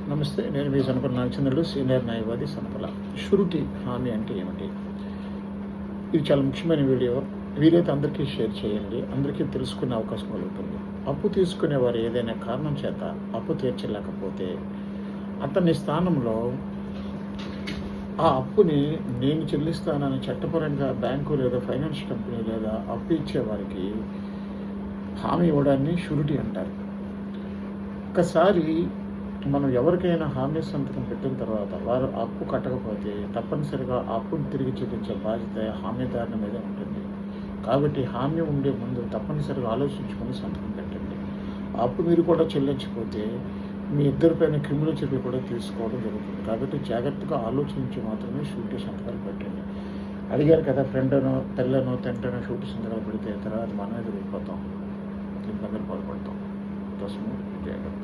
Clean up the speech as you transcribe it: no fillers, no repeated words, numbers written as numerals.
నమస్తే. నేను మీ సనపల నాగచంద్రుడు, సీనియర్ న్యాయవాది సనపల. షూరిటీ హామీ అంటే ఏమిటి? ఇది చాలా ముఖ్యమైన వీడియో. వీలైతే అందరికీ షేర్ చేయండి. అందరికీ తెలుసుకునే అవకాశం కలుగుతుంది. అప్పు తీసుకునేవారు ఏదైనా కారణం చేత అప్పు తీర్చలేకపోతే అతని స్థానంలో ఆ అప్పుని నేను చెల్లిస్తానని చట్టపరంగా బ్యాంకు లేదా ఫైనాన్స్ కంపెనీ లేదా అప్పు ఇచ్చేవారికి హామీ ఇవ్వడాన్ని షూరిటీ అంటారు. ఒకసారి మనం ఎవరికైనా హామీ సంతకం పెట్టిన తర్వాత వారు అప్పు కట్టకపోతే తప్పనిసరిగా అప్పును తిరిగి చూపించే బాధ్యత హామీదారుని మీద ఉంటుంది. కాబట్టి హామీ ఉండే ముందు తప్పనిసరిగా ఆలోచించుకొని సంతకం పెట్టండి. అప్పు మీరు కూడా చెల్లించకపోతే మీ ఇద్దరిపైన క్రిమినల్ చర్యలు కూడా తీసుకోవడం జరుగుతుంది. కాబట్టి జాగ్రత్తగా ఆలోచించి మాత్రమే షూరిటీ సంతకాలు పెట్టండి. అడిగారు కదా, ఫ్రెండ్ అనో తెల్లనో తండ్రినో షూరిటీ సంతకాలు పెడితే తర్వాత మనం ఎదురైపోతాం, ఇబ్బందులు పాల్పడతాం. కోసము జాగ్రత్త.